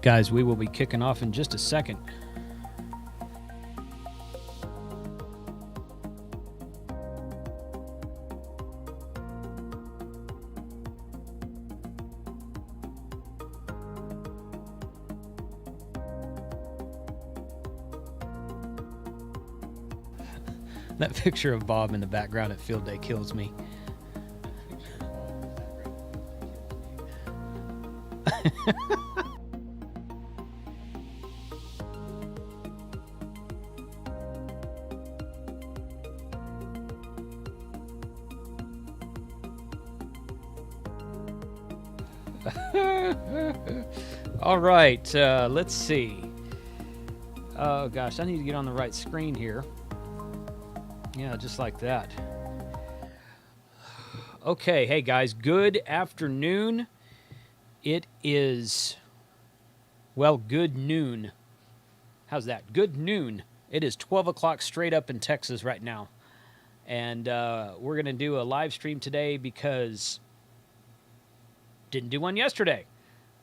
Guys, we will be kicking off in just a second. That picture of Bob in the background at field day kills me. All right, let's see. Oh gosh, I need to get on the right screen here. Yeah, just like that. Okay, hey guys, good afternoon. It is, well, good noon. How's that? Good noon. It is 12 o'clock straight up in Texas right now. And we're going to do a live stream today because didn't do one yesterday.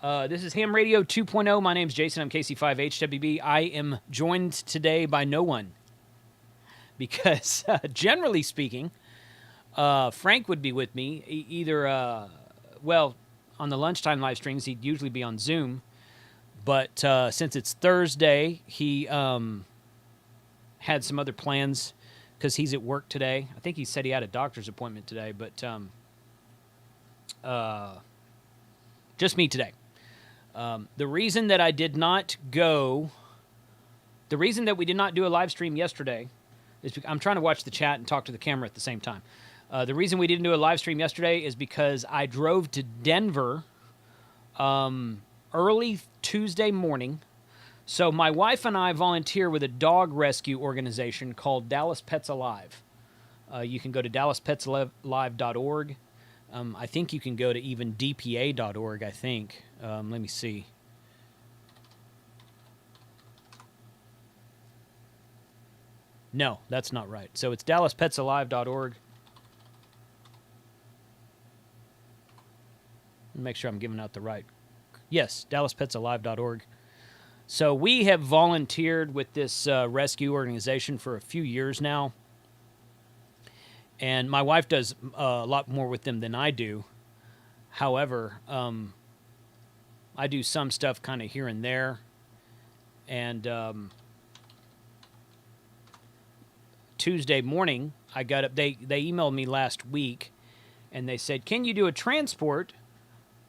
This is Ham Radio 2.0. My name's Jason. I'm KC5HWB. I am joined today by no one because, generally speaking, Frank would be with me either, well, on the lunchtime live streams, he'd usually be on Zoom. But since it's Thursday, he had some other plans because he's at work today. I think he said he had a doctor's appointment today, but just me today. The reason that I did not go, the reason that we did not do a live stream yesterday is because I'm trying to watch the chat and talk to the camera at the same time. The reason we didn't do a live stream yesterday is because I drove to Denver early Tuesday morning. So my wife and I volunteer with a dog rescue organization called Dallas Pets Alive. You can go to dallaspetsalive.org. I think you can go to even dpa.org, I think. Let me see. No, that's not right. So it's dallaspetsalive.org. Make sure I'm giving out the right. Yes, dallaspetsalive.org. So we have volunteered with this rescue organization for a few years now. And my wife does a lot more with them than I do. However, I do some stuff kind of here and there. And Tuesday morning, I got up. They emailed me last week, and they said, "Can you do a transport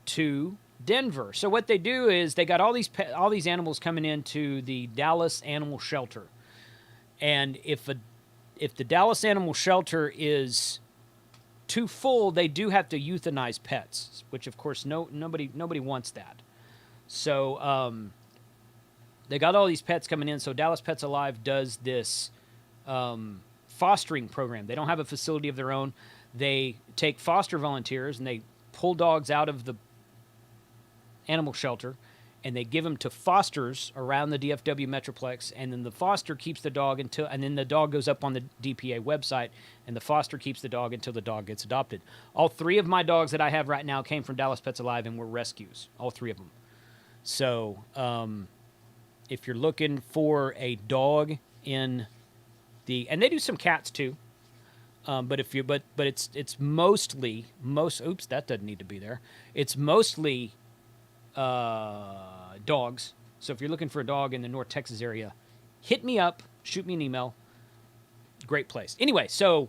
to Denver?" So what they do is they got all these animals coming into the Dallas Animal Shelter, and if the Dallas Animal Shelter is too full, they do have to euthanize pets, which of course nobody wants that. So they got all these pets coming in. So Dallas Pets Alive does this fostering program. They don't have a facility of their own. They take foster volunteers and they pull dogs out of the animal shelter, and they give them to fosters around the DFW Metroplex, and then the foster keeps the dog and then the dog goes up on the DPA website, and the foster keeps the dog until the dog gets adopted. All three of my dogs that I have right now came from Dallas Pets Alive and were rescues, all three of them. So if you're looking for a dog in and they do some cats too, but it's mostly oops, that doesn't need to be there. It's mostly dogs. So if you're looking for a dog in the North Texas area, hit me up, shoot me an email. Great place. Anyway, so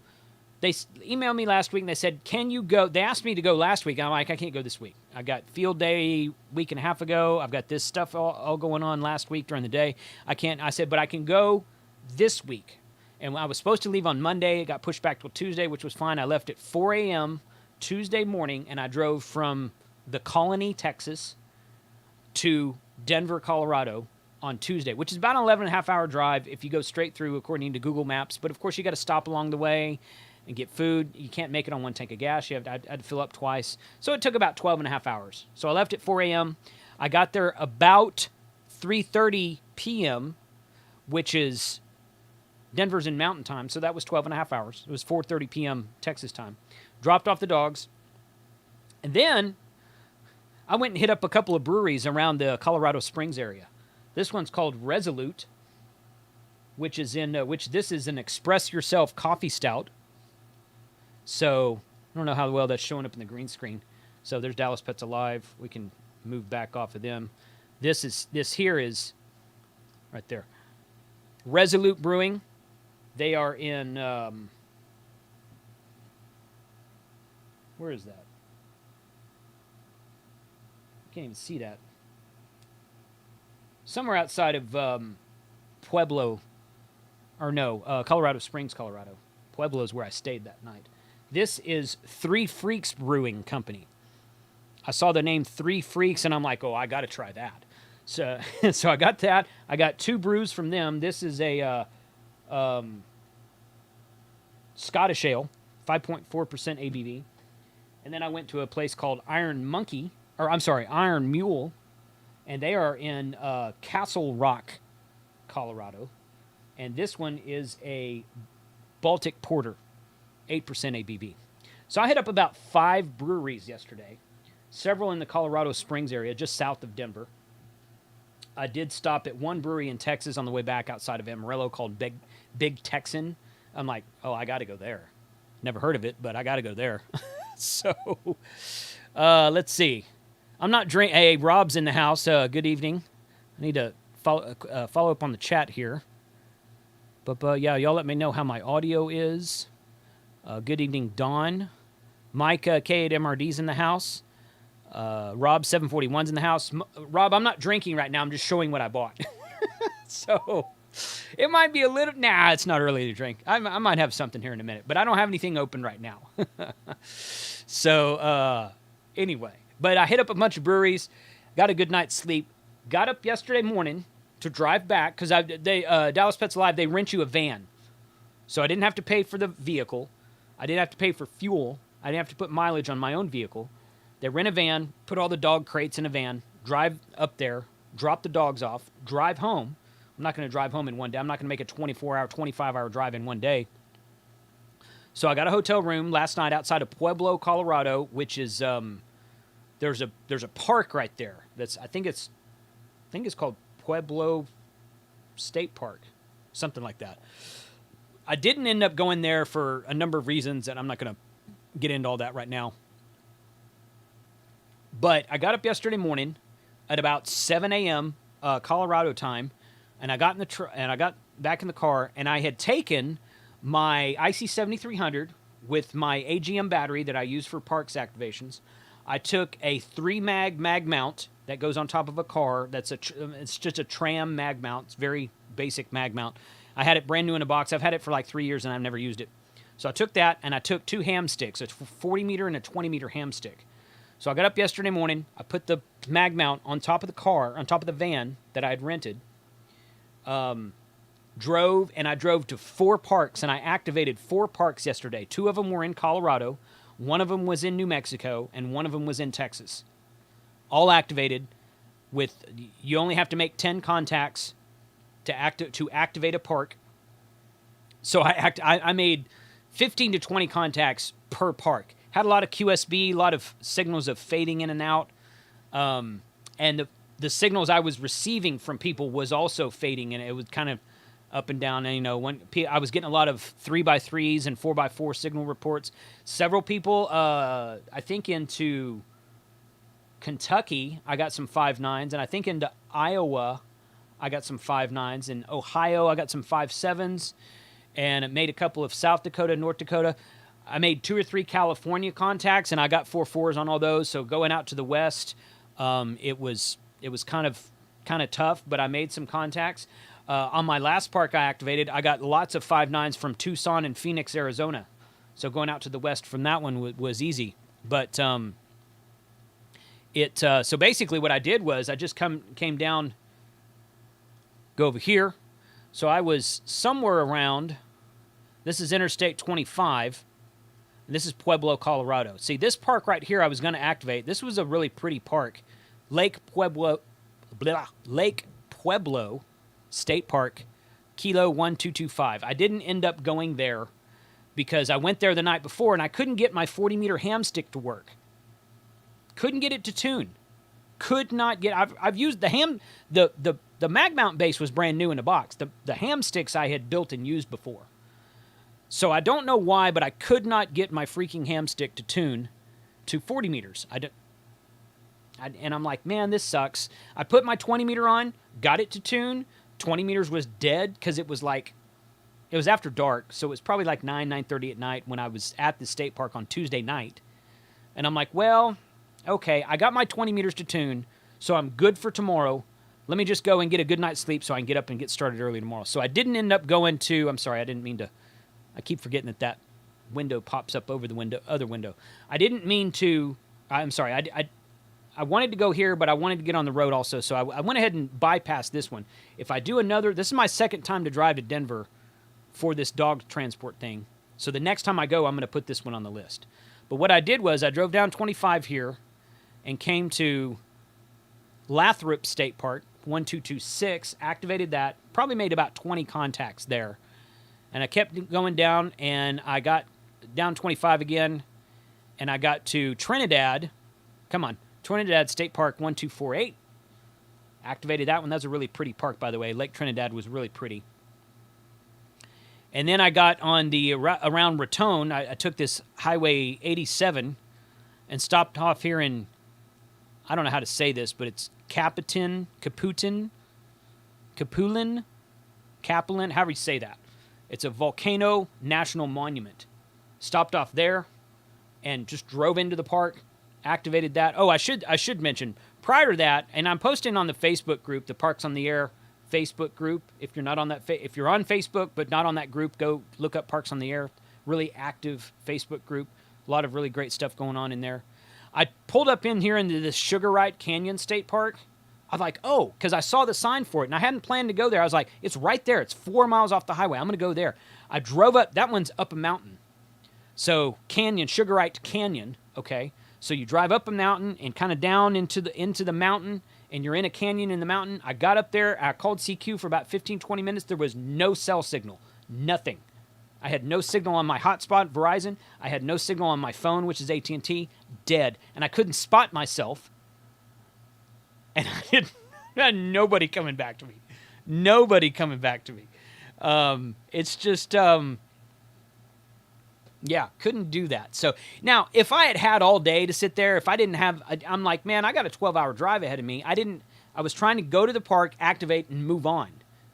they emailed me last week and they said, "Can you go?" They asked me to go last week. I'm like, I can't go this week. I got field day week and a half ago. I've got this stuff all going on last week during the day. I can't. I said, but I can go this week. And I was supposed to leave on Monday. It got pushed back till Tuesday, which was fine. I left at 4 a.m. Tuesday morning, and I drove from the Colony, Texas, to Denver, Colorado on Tuesday, which is about an 11.5-hour drive if you go straight through according to Google Maps. But, of course, you got to stop along the way and get food. You can't make it on one tank of gas. I had to fill up twice. So it took about 12.5 hours. So I left at 4 a.m. I got there about 3:30 p.m., which is Denver's in Mountain Time, so that was 12.5 hours. It was 4:30 p.m. Texas time. Dropped off the dogs. And then I went and hit up a couple of breweries around the Colorado Springs area. This one's called Resolute, which is this is an express yourself coffee stout. So I don't know how well that's showing up in the green screen. So there's Dallas Pets Alive. We can move back off of them. This here is right there. Resolute Brewing. They are in where is that? I can't even see that. Somewhere outside of Pueblo, or no, Colorado Springs, Colorado. Pueblo is where I stayed that night. This is Three Freaks Brewing Company. I saw the name Three Freaks, and I'm like, oh, I got to try that. So, so I got that. I got 2 brews from them. This is a Scottish Ale, 5.4% ABV. And then I went to a place called Iron Mule, and they are in Castle Rock, Colorado. And this one is a Baltic Porter, 8% ABV. So I hit up about 5 breweries yesterday, several in the Colorado Springs area, just south of Denver. I did stop at one brewery in Texas on the way back outside of Amarillo called Big Texan. I'm like, oh, I got to go there. Never heard of it, but I got to go there. So, let's see. I'm not drinking. Hey, Rob's in the house. Good evening. I need to follow up on the chat here. But yeah, y'all let me know how my audio is. Good evening, Dawn. Mike K8MRD's in the house. Rob 741's in the house. Rob, I'm not drinking right now. I'm just showing what I bought. So it might be a little. Nah, it's not early to drink. I might have something here in a minute, but I don't have anything open right now. So anyway, but I hit up a bunch of breweries, got a good night's sleep, got up yesterday morning to drive back because Dallas Pets Alive, they rent you a van. So I didn't have to pay for the vehicle. I didn't have to pay for fuel. I didn't have to put mileage on my own vehicle. They rent a van, put all the dog crates in a van, drive up there, drop the dogs off, drive home. I'm not going to drive home in one day. I'm not going to make a 24-hour, 25-hour drive in one day. So I got a hotel room last night outside of Pueblo, Colorado, which is there's a park right there. I think it's called Pueblo State Park, something like that. I didn't end up going there for a number of reasons, and I'm not going to get into all that right now. But I got up yesterday morning at about 7 a.m. Colorado time, and I got I got back in the car, and I had taken my IC7300 with my AGM battery that I use for parks activations. I took a 3-mag mount that goes on top of a car. It's just a tram mag mount. It's very basic mag mount. I had it brand new in a box. I've had it for like 3 years, and I've never used it. So I took that, and I took 2 ham sticks, a 40-meter and a 20-meter ham stick. So I got up yesterday morning. I put the mag mount on top of the car, on top of the van that I had rented. Drove to 4 parks, and I activated 4 parks yesterday. 2 of them were in Colorado. 1 of them was in New Mexico, and 1 of them was in Texas. All activated with, you only have to make 10 contacts to activate a park. So I made 15 to 20 contacts per park. Had a lot of QSB, a lot of signals of fading in and out. And the signals I was receiving from people was also fading, and it was kind of up and down. And, when I was getting a lot of 3x3s and 4x4 signal reports. Several people, I think into Kentucky, I got some 5.9s, and I think into Iowa, I got some 5.9s. In Ohio, I got some 5.7s, and it made a couple of South Dakota, North Dakota. I made 2 or 3 California contacts, and I got 4.4s on all those. So going out to the west, it was kind of tough, but I made some contacts. On my last park I activated, I got lots of 5.9s from Tucson and Phoenix, Arizona. So going out to the west from that one was easy. But so basically what I did was I just came down, go over here. So I was somewhere around, this is Interstate 25, and this is Pueblo, Colorado. See, this park right here I was going to activate. This was a really pretty park. Lake Pueblo State Park, Kilo 1225. I didn't end up going there because I went there the night before, and I couldn't get my 40-meter ham stick to work. Couldn't get it to tune. could not get. I've used the ham. The mag mount base was brand new in the box. The ham sticks I had built and used before. So I don't know why, but I could not get my freaking ham stick to tune to 40 meters. And I'm like, man, this sucks. I put my 20 meter on, got it to tune. 20 meters was dead because it was after dark, so it was probably like 9:30 at night when I was at the state park on Tuesday night. And I'm like, well, okay, I got my 20 meters to tune, so I'm good for tomorrow. Let me just go and get a good night's sleep so I can get up and get started early tomorrow. So I didn't end up going to, I'm sorry, I didn't mean to, I keep forgetting that window pops up over the other window. I didn't mean to, I'm sorry, I wanted to go here, but I wanted to get on the road also, so I went ahead and bypassed this one. If I do another, this is my second time to drive to Denver for this dog transport thing. So the next time I go, I'm going to put this one on the list. But what I did was I drove down 25 here and came to Lathrop State Park, 1226, activated that, probably made about 20 contacts there. And I kept going down, and I got down 25 again, and I got to Trinidad. Come on. Trinidad State Park 1248. Activated that one. That's a really pretty park, by the way. Lake Trinidad was really pretty. And then I got on the around Raton. I took this Highway 87 and stopped off here in, I don't know how to say this, but it's Capulin, however you say that. It's a volcano national monument. Stopped off there and just drove into the park. Activated that. Oh, I should mention prior to that, and I'm posting on the Facebook group, the Parks on the Air Facebook group. If you're not on that, if you're on Facebook but not on that group, go look up Parks on the Air. Really active Facebook group. A lot of really great stuff going on in there. I pulled up in here into this Sugarite Canyon State Park. I was like, oh, because I saw the sign for it, and I hadn't planned to go there. I was like, it's right there. It's 4 miles off the highway. I'm going to go there. I drove up. That one's up a mountain. So Canyon, Sugarite Canyon, okay. So you drive up a mountain and kind of down into the mountain, and you're in a canyon in the mountain. I got up there. I called CQ for about 15, 20 minutes. There was no cell signal. Nothing. I had no signal on my hotspot, Verizon. I had no signal on my phone, which is AT&T. Dead. And I couldn't spot myself. And I had nobody coming back to me. Nobody coming back to me. It's just... yeah, couldn't do that. So now, if I had all day to sit there, if I didn't have, I'm like, man, I got a 12-hour drive ahead of me. I was trying to go to the park, activate, and move on.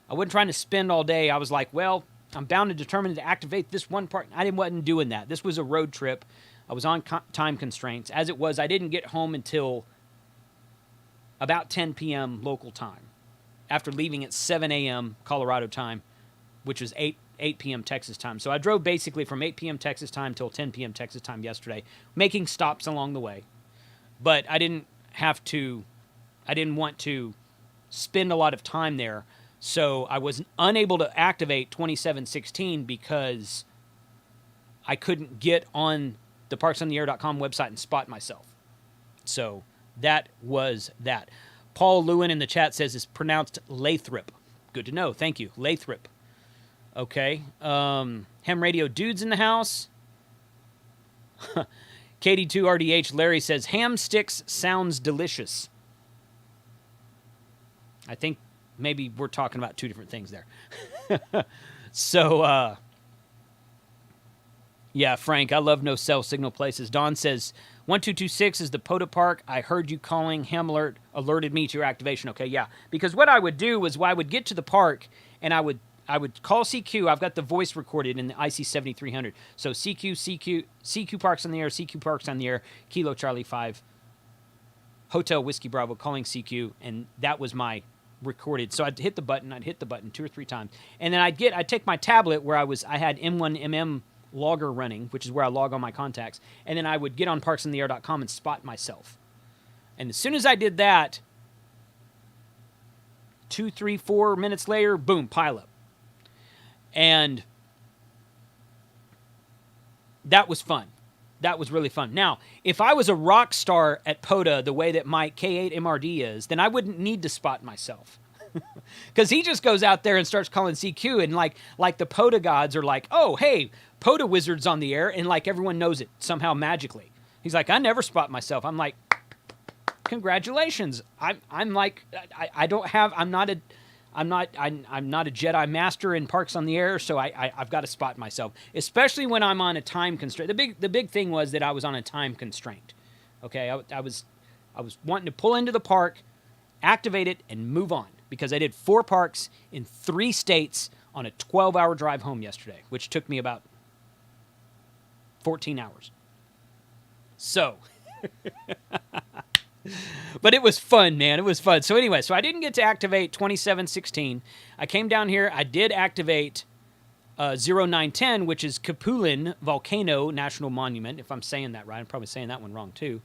I wasn't trying to spend all day. I was like, well, I'm bound and determined to activate this one part. Wasn't doing that. This was a road trip. I was on time constraints. As it was, I didn't get home until about 10 p.m. local time, after leaving at 7 a.m. Colorado time, which was 8 p.m. Texas time. So I drove basically from 8 p.m. Texas time till 10 p.m. Texas time yesterday, making stops along the way. But I didn't want to spend a lot of time there. So I was unable to activate 2716 because I couldn't get on the parksontheair.com website and spot myself. So that was that. Paul Lewin in the chat says it's pronounced Lathrop. Good to know. Thank you. Lathrop. Okay. Ham Radio Dudes in the house. KD2RDH Larry says, ham sticks sounds delicious. I think maybe we're talking about two different things there. So, yeah, Frank, I love no cell signal places. Don says, 1226 is the POTA Park. I heard you calling. Ham alert alerted me to your activation. Okay, yeah. Because what I would do was I would get to the park and I would call CQ. I've got the voice recorded in the IC7300. So CQ Parks on the Air, CQ Parks on the Air, Kilo Charlie 5, Hotel Whiskey Bravo, calling CQ, and that was my recorded. So I'd hit the button 2 or 3 times, and then I'd take my tablet where I had M1MM logger running, which is where I log all my contacts, and then I would get on parksontheair.com and spot myself. And as soon as I did that, 2, 3, 4 minutes later, boom, pile up. And that was fun. That was really fun. Now, if I was a rock star at POTA the way that my K8MRD is, then I wouldn't need to spot myself. Because he just goes out there and starts calling CQ, and like the POTA gods are like, oh, hey, POTA wizard's on the air, and like everyone knows it somehow magically. He's like, I never spot myself. I'm like, congratulations. I'm like, I don't have, I'm not a Jedi master in Parks on the Air, so I've got to spot myself, especially when I'm on a time constraint. The big thing was that I was on a time constraint. Okay, I was wanting to pull into the park, activate it, and move on, because I did 4 parks in 3 states on a 12-hour drive home yesterday, which took me about 14 hours. So, but it was fun, man. It was fun. So anyway, so I didn't get to activate 2716. I came down here. I did activate 0910, which is Capulin Volcano National Monument, if I'm saying that right. I'm probably saying that one wrong, too.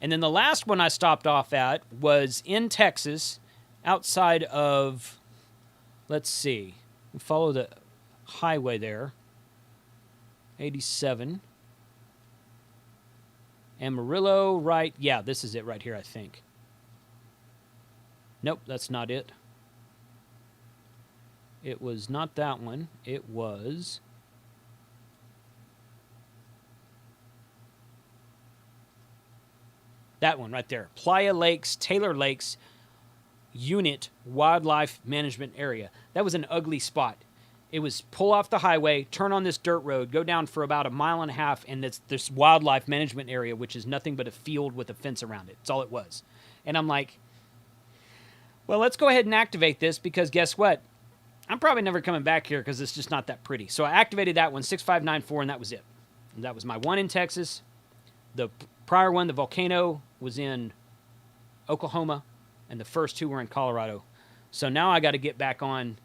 And then the last one I stopped off at was in Texas, outside of, let's see, follow the highway there, 87. Amarillo, right? Yeah, this is it right here, I think. Nope, that's not it. It was not that one. It was... that one right there. Playa Lakes, Taylor Lakes Unit Wildlife Management Area. That was an ugly spot. It was pull off the highway, turn on this dirt road, go down for about 1.5 miles, and it's this wildlife management area, which is nothing but a field with a fence around it. That's all it was. And I'm like, well, let's go ahead and activate this, because guess what? I'm probably never coming back here because it's just not that pretty. So I activated that one, 6594, and that was it. And that was my one in Texas. The prior one, the volcano, was in Oklahoma, and the first 2 were in Colorado. So now I got to get back on.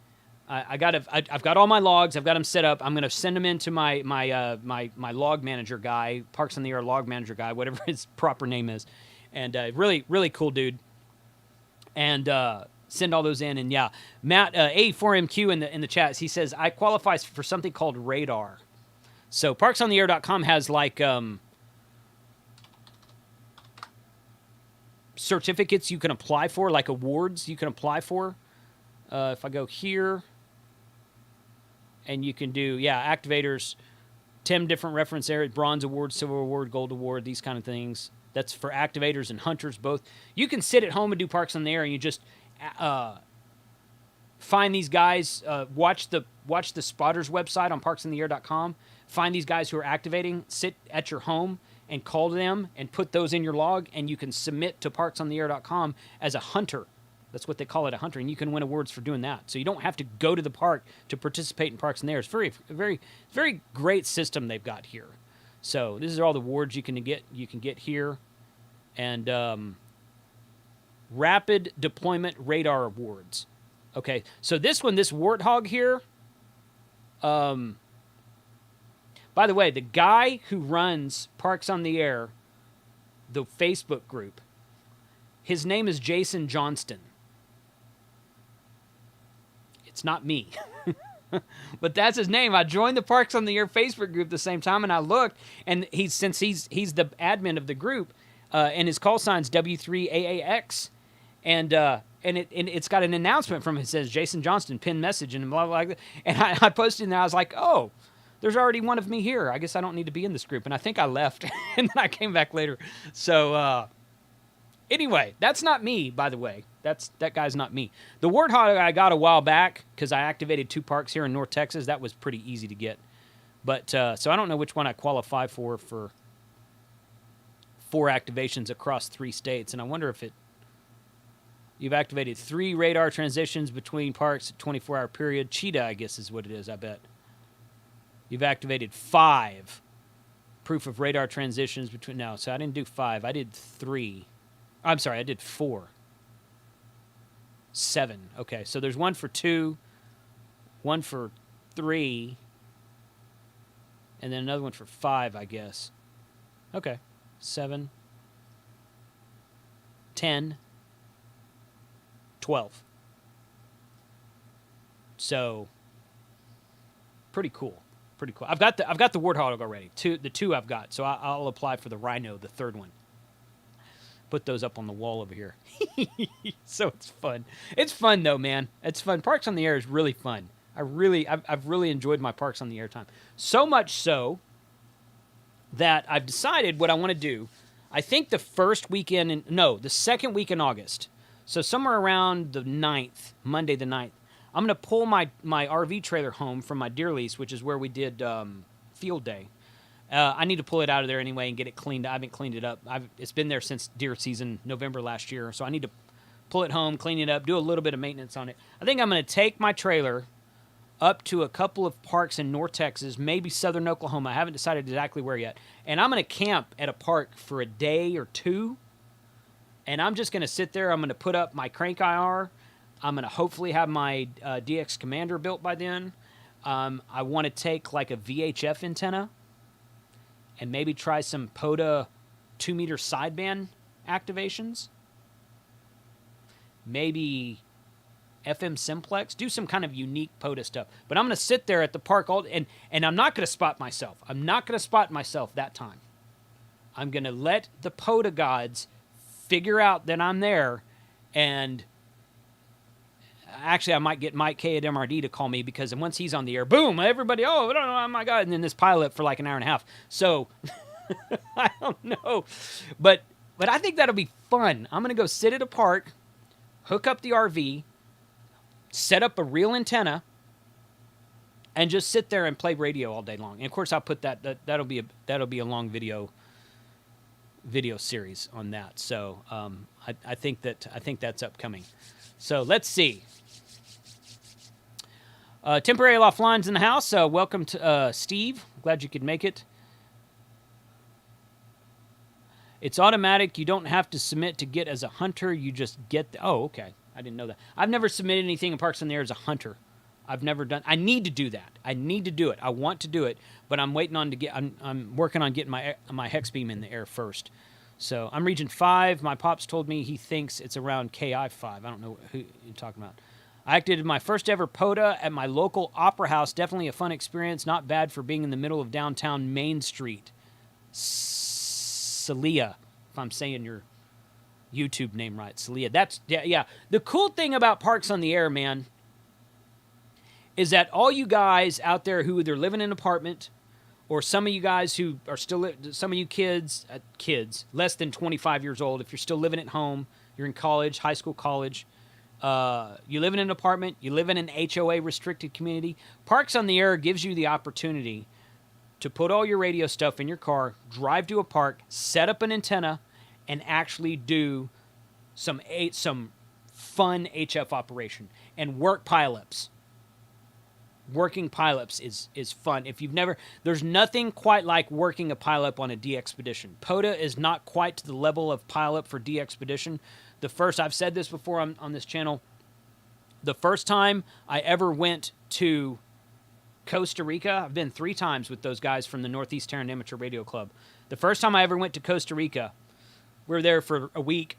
I've got all my logs. I've got them set up. I'm going to send them into my log manager guy, Parks on the Air log manager guy, whatever his proper name is, and really, really cool dude. And send all those in. And yeah, Matt A4MQ in the chat, he says I qualify for something called radar. So parksontheair.com has like certificates you can apply for, like awards you can apply for. If I go here, and you can do, activators, 10 different reference areas, bronze award, silver award, gold award, these kind of things. That's for activators and hunters both. You can sit at home and do Parks on the Air, and you just find these guys, watch the spotters website on parksontheair.com, find these guys who are activating, sit at your home and call them and put those in your log, and you can submit to parksontheair.com as a hunter. That's what they call it, a hunter, and you can win awards for doing that. So you don't have to go to the park to participate in Parks on the Air. It's very great system they've got here. So these are all the awards you can get here, and Rapid Deployment Radar Awards. Okay, so this Warthog here. By the way, the guy who runs Parks on the Air, the Facebook group, his name is Jason Johnston. It's not me. But that's his name. I joined the Parks on the Air Facebook group at the same time, and I looked, and he's the admin of the group, and his call sign's W3AAX, and it's got an announcement from him. It says Jason Johnston, pinned message, and blah, blah, blah. And I posted, and I was like, oh, there's already one of me here. I guess I don't need to be in this group. And I think I left, and then I came back later. So anyway, that's not me, by the way. That guy's not me. The Warthog I got a while back because I activated 2 parks here in North Texas. That was pretty easy to get. But so I don't know which one I qualify for 4 activations across 3 states. And I wonder if you've activated 3 radar transitions between parks at 24-hour period. Cheetah, I guess, is what it is, I bet. You've activated 5 proof of radar transitions between... No, so I didn't do 5. I did 3. I'm sorry, I did 4. 7. Okay, so there's 1 for 2, 1 for 3, and then another one for 5, I guess. Okay, 7, 10, 12. So, pretty cool. Pretty cool. I've got the Warthog already. The 2 I've got, so I'll apply for the Rhino, the 3rd one. Put those up on the wall over here. So it's fun. It's fun though, man. It's fun. Parks on the Air is really fun. I've really enjoyed my Parks on the Air time. So much so that I've decided what I want to do. I think the second week in August. So somewhere around the 9th, Monday the 9th, I'm going to pull my RV trailer home from my deer lease, which is where we did field day. I need to pull it out of there anyway and get it cleaned. I haven't cleaned it up. It's been there since deer season, November last year. So I need to pull it home, clean it up, do a little bit of maintenance on it. I think I'm going to take my trailer up to a couple of parks in North Texas, maybe southern Oklahoma. I haven't decided exactly where yet. And I'm going to camp at a park for a day or two. And I'm just going to sit there. I'm going to put up my crank IR. I'm going to hopefully have my DX Commander built by then. I want to take like a VHF antenna and maybe try some POTA 2-meter sideband activations. Maybe FM simplex. Do some kind of unique POTA stuff. But I'm going to sit there at the park and I'm not going to spot myself. I'm not going to spot myself that time. I'm going to let the POTA gods figure out that I'm there, and actually I might get Mike K at MRD to call me, because once he's on the air, boom, everybody, oh my God, and then this pilot for like an hour and a half. So I don't know, but I think that'll be fun. I'm gonna go sit at a park, hook up the RV, set up a real antenna, and just sit there and play radio all day long. And of course I'll put that'll be a long video series on that. So I think that's upcoming. So let's see. Temporary offline's in the house. Welcome to Steve. Glad you could make it. It's automatic. You don't have to submit to get as a hunter. You just get oh, okay. I didn't know that. I've never submitted anything in Parks on the Air as a hunter. I've never done. I need to do that. I need to do it. I want to do it, but I'm waiting on to get. I'm working on getting my hex beam in the air first. So I'm region 5. My pops told me he thinks it's around KI 5. I don't know who you're talking about. I acted my first ever POTA at my local opera house. Definitely a fun experience. Not bad for being in the middle of downtown Main Street. Celia, if I'm saying your YouTube name right, Celia. That's yeah. The cool thing about Parks on the Air, man, is that all you guys out there who either live in an apartment, or some of you guys who are still, some of you kids, less than 25 years old, if you're still living at home, you're in college, high school, college, you live in an apartment, you live in an HOA restricted community, Parks on the Air gives you the opportunity to put all your radio stuff in your car, drive to a park, set up an antenna, and actually do some fun HF operation and work pileups. Working pileups is fun. If you've never, there's nothing quite like working a pileup on a D-Expedition. POTA is not quite to the level of pileup for D-Expedition. I've said this before on this channel, the first time I ever went to Costa Rica, I've been 3 times with those guys from the Northeast Tarrant Amateur Radio Club. The first time I ever went to Costa Rica, we were there for a week.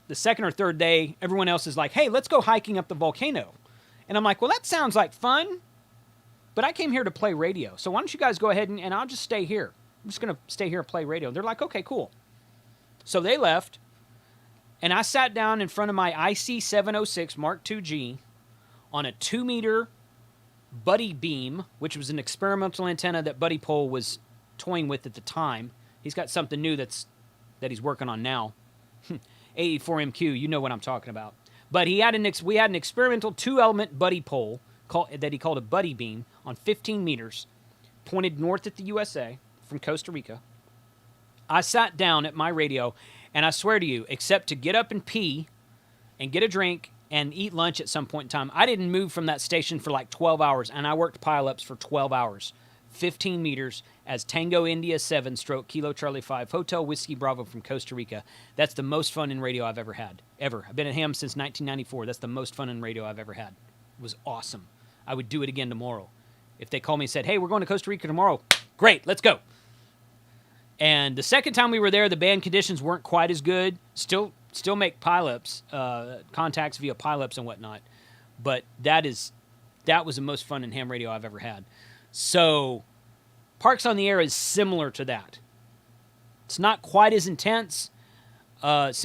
The second or third day, everyone else is like, hey, let's go hiking up the volcano. And I'm like, well, that sounds like fun. But I came here to play radio. So why don't you guys go ahead and I'll just stay here. I'm just going to stay here and play radio. They're like, okay, cool. So they left. And I sat down in front of my IC706 Mark II-G on a 2-meter Buddy beam, which was an experimental antenna that Buddy Pole was toying with at the time. He's got something new that he's working on now. 84MQ, you know what I'm talking about. But we had an experimental 2-element Buddy Pole that he called a Buddy beam on 15 meters, pointed north at the USA from Costa Rica. I sat down at my radio, and I swear to you, except to get up and pee and get a drink and eat lunch at some point in time, I didn't move from that station for like 12 hours, and I worked pileups for 12 hours, 15 meters, as Tango India 7 / Kilo Charlie 5, Hotel Whiskey Bravo from Costa Rica. That's the most fun in radio I've ever had, ever. I've been at ham since 1994. That's the most fun in radio I've ever had. It was awesome. I would do it again tomorrow. If they called me and said, hey, we're going to Costa Rica tomorrow, great, let's go. And the second time we were there, the band conditions weren't quite as good. Still make pileups, contacts via pileups and whatnot. But that was the most fun in ham radio I've ever had. So Parks on the Air is similar to that. It's not quite as intense and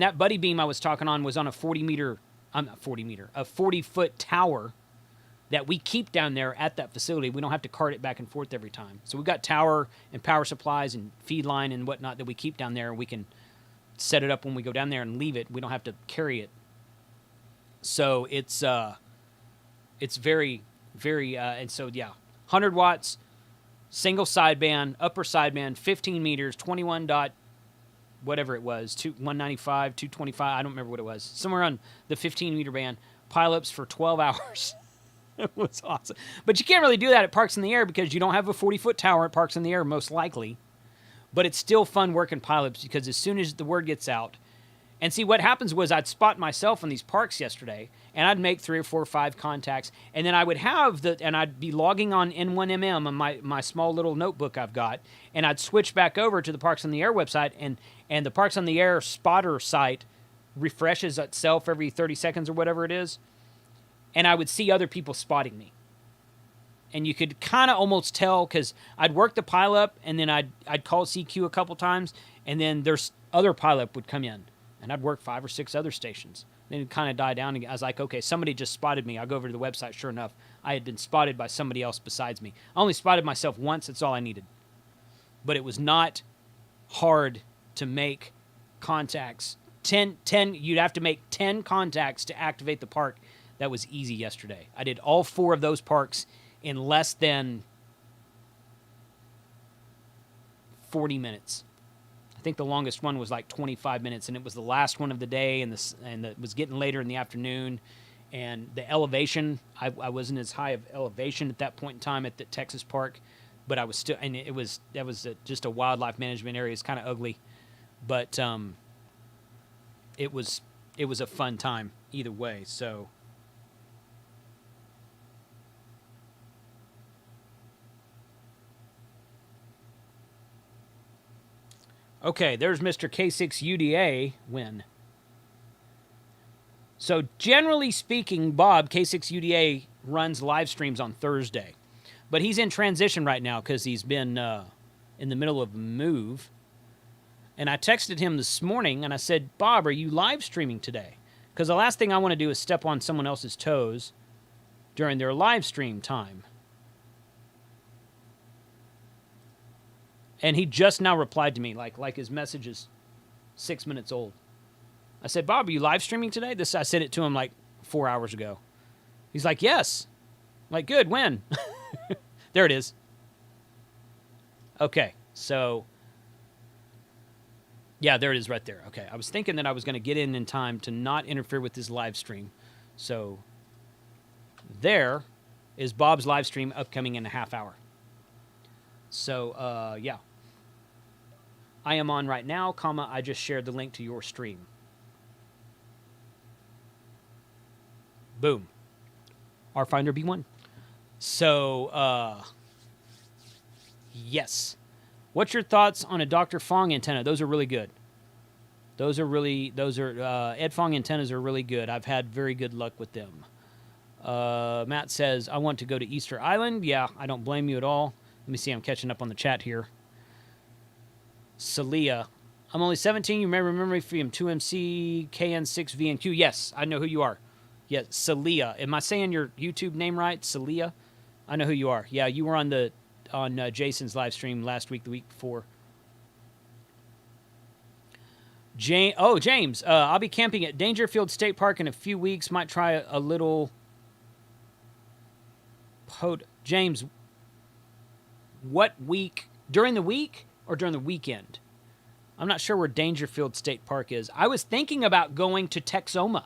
that Buddy beam I was talking on was on a 40-foot tower that we keep down there at that facility. We don't have to cart it back and forth every time. So we've got tower and power supplies and feed line and whatnot that we keep down there. We can set it up when we go down there and leave it. We don't have to carry it. So it's very, very, and so, yeah, 100 watts, single sideband, upper sideband, 15 meters, 21 dot, whatever it was, 195, 225, I don't remember what it was. Somewhere on the 15-meter band, pileups for 12 hours. It was awesome. But you can't really do that at Parks in the Air because you don't have a 40-foot tower at Parks in the Air, most likely. But it's still fun working pileups because as soon as the word gets out, and see, what happens was I'd spot myself in these parks yesterday, and I'd make 3 or 4 or 5 contacts, and then I would have and I'd be logging on N1MM on my small little notebook I've got, and I'd switch back over to the Parks on the Air website, and the Parks on the Air spotter site refreshes itself every 30 seconds or whatever it is, and I would see other people spotting me. And you could kind of almost tell because I'd work the pileup, and then I'd call CQ a couple times, and then there's other pileup would come in. And I'd work 5 or 6 other stations. Then it'd kind of die down. I was like, okay, somebody just spotted me. I'll go over to the website. Sure enough, I had been spotted by somebody else besides me. I only spotted myself once. That's all I needed. But it was not hard to make contacts. 10, you'd have to make 10 contacts to activate the park. That was easy yesterday. I did all 4 of those parks in less than 40 minutes. I think the longest one was like 25 minutes, and it was the last one of the day, and it was getting later in the afternoon. And the elevation, I wasn't as high of elevation at that point in time at the Texas park, but I was still, and that was just a wildlife management area. It's kind of ugly, but it was a fun time either way. So. Okay, there's Mr. K6UDA win. So generally speaking, Bob, K6UDA, runs live streams on Thursday. But he's in transition right now because he's been in the middle of a move. And I texted him this morning and I said, Bob, are you live streaming today? Because the last thing I want to do is step on someone else's toes during their live stream time. And he just now replied to me, like his message is 6 minutes old. I said, Bob, are you live streaming today? I sent it to him like 4 hours ago. He's like, yes. I'm like, good, when? There it is. Okay, so, yeah, there it is right there. Okay, I was thinking that I was going to get in time to not interfere with his live stream. So, there is Bob's live stream upcoming in a half hour. So, yeah. I am on right now, I just shared the link to your stream. Boom. RFinder B1. So, yes. What's your thoughts on a Dr. Fong antenna? Those are really good. Ed Fong antennas are really good. I've had very good luck with them. Matt says, I want to go to Easter Island. Yeah, I don't blame you at all. Let me see, I'm catching up on the chat here. Celia. I'm only 17. You may remember me from 2MC KN6VNQ. Yes, I know who you are. Yes, Celia. Am I saying your YouTube name right? Celia? I know who you are. Yeah, you were on Jason's live stream last week, the week before. James. I'll be camping at Dangerfield State Park in a few weeks. Might try a little POTA. James, what week? During the week or during the weekend? I'm not sure where Dangerfield State Park is. I was thinking about going to Texoma.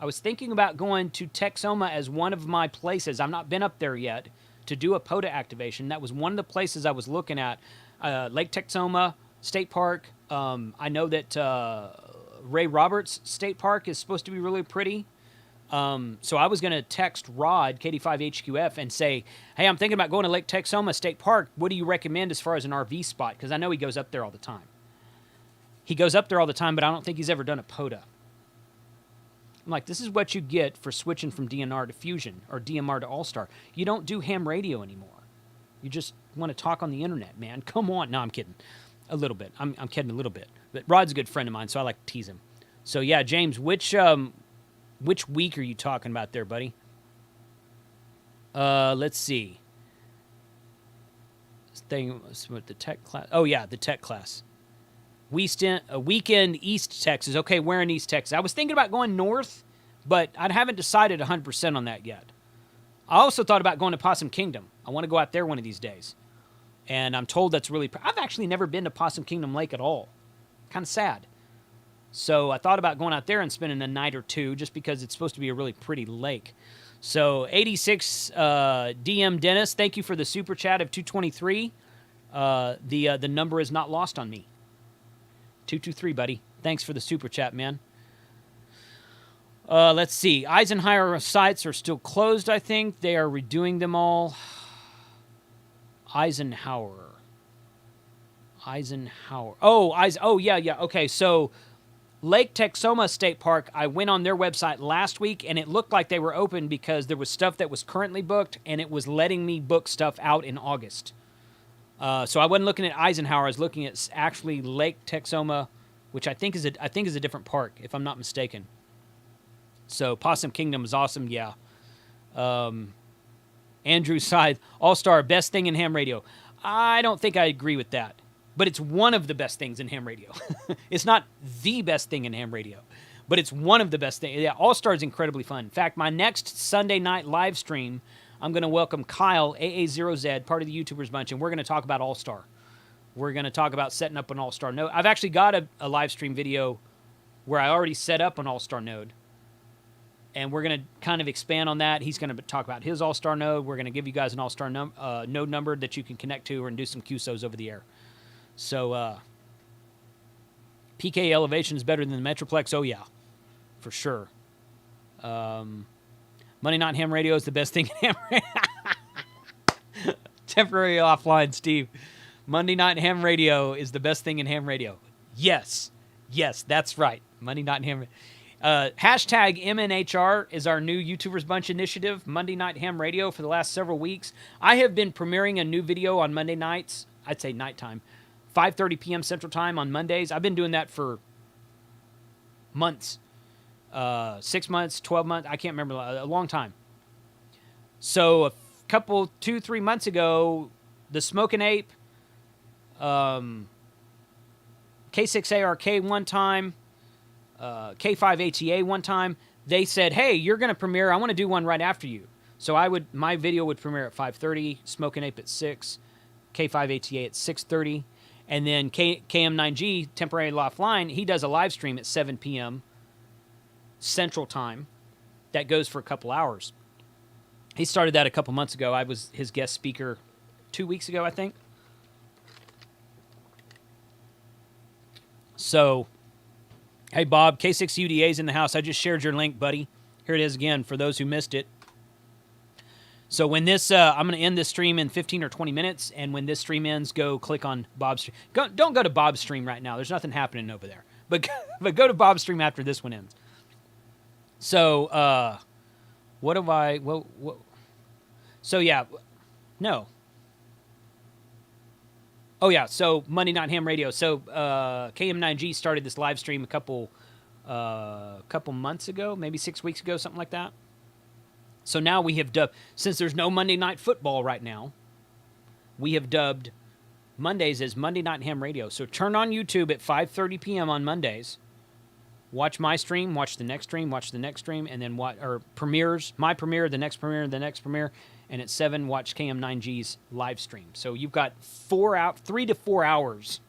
As one of my places. I've not been up there yet to do a POTA activation. That was one of the places I was looking at. Lake Texoma State Park. I know that Ray Roberts State Park is supposed to be really pretty. So I was going to text Rod, KD5HQF, and say, hey, I'm thinking about going to Lake Texoma State Park. What do you recommend as far as an RV spot? Because I know he goes up there all the time. But I don't think he's ever done a POTA. I'm like, this is what you get for switching from DNR to Fusion or DMR to All-Star. You don't do ham radio anymore. You just want to talk on the internet, man. Come on. No, I'm kidding. A little bit. I'm kidding a little bit. But Rod's a good friend of mine, so I like to tease him. So, yeah, James, which week are you talking about there, buddy? Let's see. Thing with the tech class. Oh yeah, the tech class. Weekend East Texas. Okay, where in East Texas? I was thinking about going north, but I haven't decided 100% on that yet. I also thought about going to Possum Kingdom. I want to go out there one of these days. And I'm told that's really... I've actually never been to Possum Kingdom Lake at all. Kind of sad. So I thought about going out there and spending a night or two just because it's supposed to be a really pretty lake. So 86 DM Dennis, thank you for the super chat of 223. The number is not lost on me. 223, buddy. Thanks for the super chat, man. Let's see. Eisenhower sites are still closed, I think. They are redoing them all. Eisenhower. Oh, yeah. Okay, so Lake Texoma State Park, I went on their website last week, and it looked like they were open because there was stuff that was currently booked, and it was letting me book stuff out in August. So I wasn't looking at Eisenhower. I was looking at actually Lake Texoma, which I think is a different park, if I'm not mistaken. So Possum Kingdom is awesome, yeah. Andrew Scythe, All-Star, best thing in ham radio. I don't think I agree with that, but it's one of the best things in ham radio. It's not the best thing in ham radio, but it's one of the best things. Yeah, All-Star is incredibly fun. In fact, my next Sunday night live stream, I'm going to welcome Kyle, AA0Z, part of the YouTubers Bunch, and we're going to talk about All-Star. We're going to talk about setting up an All-Star node. I've actually got a live stream video where I already set up an All-Star node. And we're going to kind of expand on that. He's going to talk about his All-Star node. We're going to give you guys an All-Star node number that you can connect to and do some QSOs over the air. So, PK elevation is better than the Metroplex. Oh, yeah, for sure. Monday Night Ham Radio is the best thing in ham radio. Temporary offline, Steve. Monday Night Ham Radio is the best thing in ham radio. Yes, that's right. Monday Night Ham Radio. Hashtag MNHR is our new YouTubers Bunch initiative, Monday Night Ham Radio, for the last several weeks. I have been premiering a new video on Monday nights, I'd say nighttime, 5:30 p.m. Central Time on Mondays. I've been doing that for months, 6 months, 12 months, I can't remember, a long time. So a couple, 2-3 months ago, the Smokin' Ape, K6ARK one time, K5ATA one time, they said, hey, you're going to premiere. I want to do one right after you. So my video would premiere at 5:30, Smokin' Ape at 6, K5ATA at 6:30, and then KM9G, Temporary Offline, he does a live stream at 7 p.m. Central Time that goes for a couple hours. He started that a couple months ago. I was his guest speaker 2 weeks ago, I think. So... Hey, Bob, K6UDA's in the house. I just shared your link, buddy. Here it is again for those who missed it. So when this, I'm going to end this stream in 15 or 20 minutes, and when this stream ends, go click on Bob's stream. Don't go to Bob's stream right now. There's nothing happening over there. But go to Bob's stream after this one ends. So, what do I... What? So, yeah. No. Oh, yeah, so Monday Night Ham Radio. So KM9G started this live stream a couple months ago, maybe 6 weeks ago, something like that. So now we have dubbed, since there's no Monday Night Football right now, we have dubbed Mondays as Monday Night Ham Radio. So turn on YouTube at 5:30 p.m. on Mondays. Watch my stream, watch the next stream, and then premieres, my premiere, the next premiere, and at 7, watch KM9G's live stream. So you've got 3 to 4 hours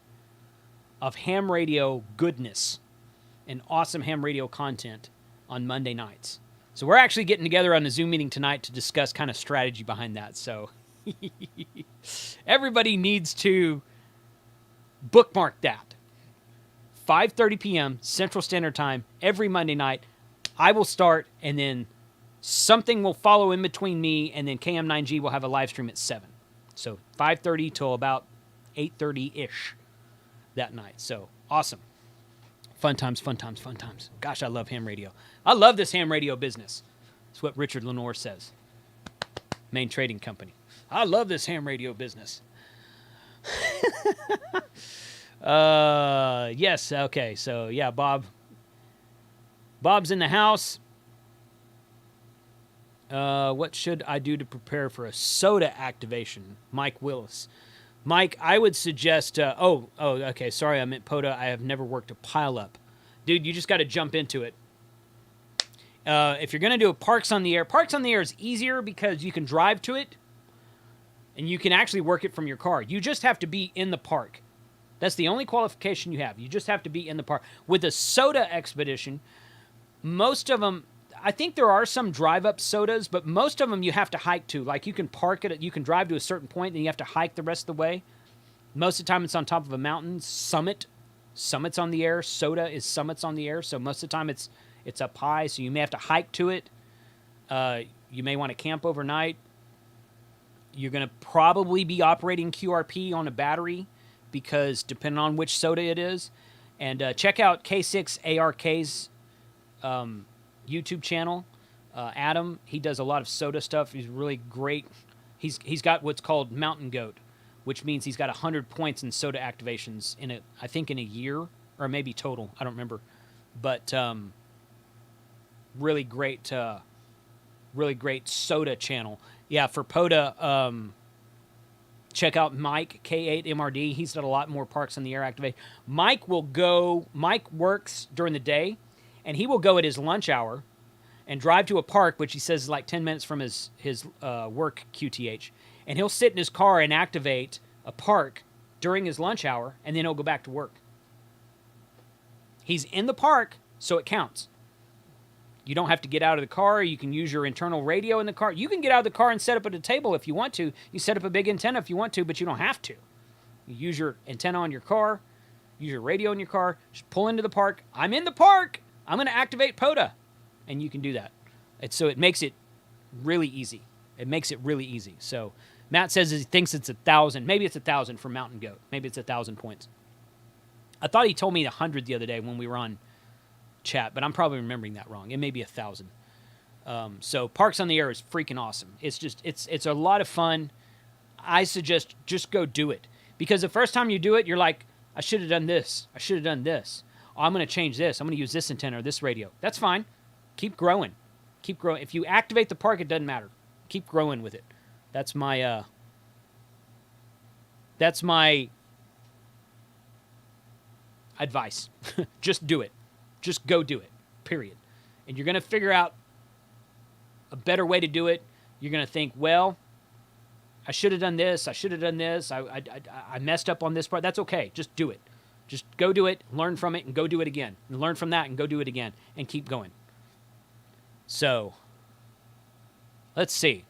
of ham radio goodness and awesome ham radio content on Monday nights. So we're actually getting together on a Zoom meeting tonight to discuss kind of strategy behind that. So everybody needs to bookmark that. 5:30 p.m. Central Standard Time every Monday night. I will start, and then something will follow in between me, and then KM9G will have a live stream at 7. So 5:30 till about 8:30-ish that night. So awesome. Fun times. Gosh, I love ham radio. I love this ham radio business. That's what Richard Lenore says. Main Trading Company. I love this ham radio business. Yes, okay. So, yeah, Bob's in the house. What should I do to prepare for a soda activation? Mike Willis. Mike, I would suggest. Okay. Sorry, I meant POTA. I have never worked a pile up. Dude, you just got to jump into it. If you're going to do a Parks on the Air is easier because you can drive to it and you can actually work it from your car. You just have to be in the park. That's the only qualification you have. You just have to be in the park. With a soda expedition, most of them, I think there are some drive-up sodas, but most of them you have to hike to. Like you can park it, you can drive to a certain point, then you have to hike the rest of the way. Most of the time it's on top of a mountain. Summit's on the air. Soda is Summit's on the air. So most of the time it's up high, so you may have to hike to it. You may want to camp overnight. You're going to probably be operating QRP on a battery because depending on which soda it is. And check out K6ARK's YouTube channel. Adam, he does a lot of soda stuff. He's really great. He's got what's called Mountain Goat, which means he's got 100 points in soda activations I think in a year, or maybe total. I don't remember. But really great soda channel. Yeah, for POTA, check out Mike, K8MRD. He's done a lot more Parks on the Air activate. Mike works during the day, and he will go at his lunch hour and drive to a park, which he says is like 10 minutes from his work QTH. And he'll sit in his car and activate a park during his lunch hour, and then he'll go back to work. He's in the park, so it counts. You don't have to get out of the car. You can use your internal radio in the car. You can get out of the car and set up at a table if you want to. You set up a big antenna if you want to, but you don't have to. You use your antenna on your car. Use your radio in your car. Just pull into the park. I'm in the park. I'm going to activate POTA. And you can do that. So it makes it really easy. So Matt says he thinks it's 1,000. Maybe it's 1,000 for Mountain Goat. Maybe it's 1,000 points. I thought he told me 100 the other day when we were on chat, but I'm probably remembering that wrong. It may be 1,000. So Parks on the Air is freaking awesome. It's a lot of fun. I suggest just go do it, because the first time you do it, you're like, I should have done this. Oh, I'm going to change this. I'm going to use this antenna or this radio. That's fine. Keep growing. If you activate the park, it doesn't matter. Keep growing with it. That's my advice. Just do it. Just go do it, period. And you're going to figure out a better way to do it. You're going to think, well, I should have done this. I messed up on this part. That's okay. Just do it. Just go do it, learn from it, and go do it again. And learn from that and go do it again. And keep going. So, let's see.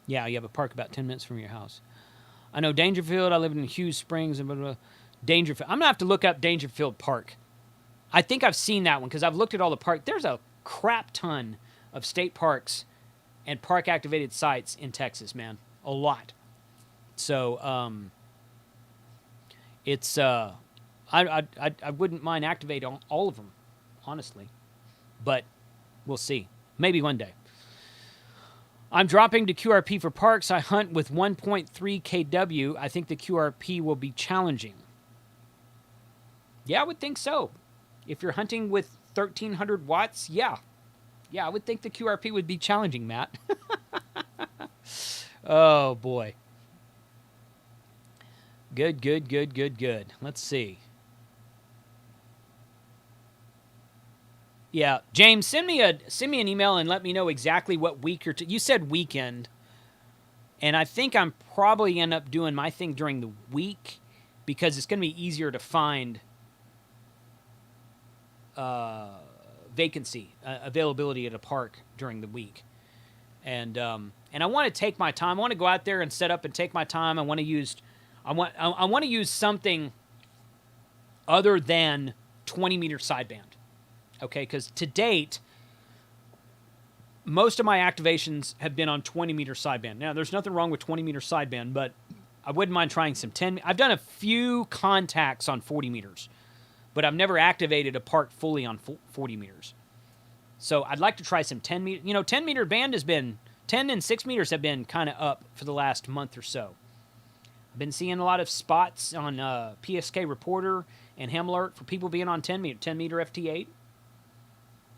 Yeah, you have a park about 10 minutes from your house. I know Dangerfield. I live in Hughes Springs and blah, blah, blah. Dangerfield. I'm going to have to look up Dangerfield Park. I think I've seen that one because I've looked at all the parks. There's a crap ton of state parks and park-activated sites in Texas, man. A lot. So, it's... I wouldn't mind activating all of them, honestly. But we'll see. Maybe one day. I'm dropping to QRP for parks. I hunt with 1.3 kW. I think the QRP will be challenging. Yeah, I would think so. If you're hunting with 1,300 watts, yeah. Yeah, I would think the QRP would be challenging, Matt. Oh, boy. Good. Let's see. Yeah, James, send me an email and let me know exactly what week you said weekend. And I think I'm probably end up doing my thing during the week because it's going to be easier to find availability at a park during the week. And I want to take my time. I want to go out there and set up and take my time. I want to use something other than 20-meter sideband. Okay, because to date, most of my activations have been on 20-meter sideband. Now, there's nothing wrong with 20-meter sideband, but I wouldn't mind trying some 10. I've done a few contacts on 40 meters, but I've never activated a park fully on 40 meters. So I'd like to try some 10-meter. 10-meter band has been, 10 and 6 meters have been kind of up for the last month or so. I've been seeing a lot of spots on PSK Reporter and Ham Alert for people being on 10-meter FT8.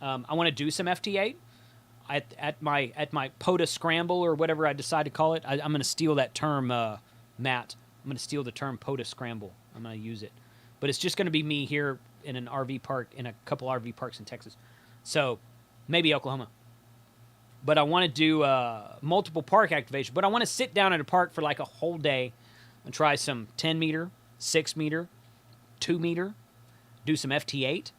I want to do some FT8 at my POTA scramble or whatever I decide to call it. I'm going to steal that term, Matt. I'm going to steal the term POTA scramble. I'm going to use it, but it's just going to be me here in an RV park, in a couple RV parks in Texas. So maybe Oklahoma. But I want to do multiple park activation. But I want to sit down at a park for like a whole day and try some 10 meter, 6 meter, 2 meter, do some FT8,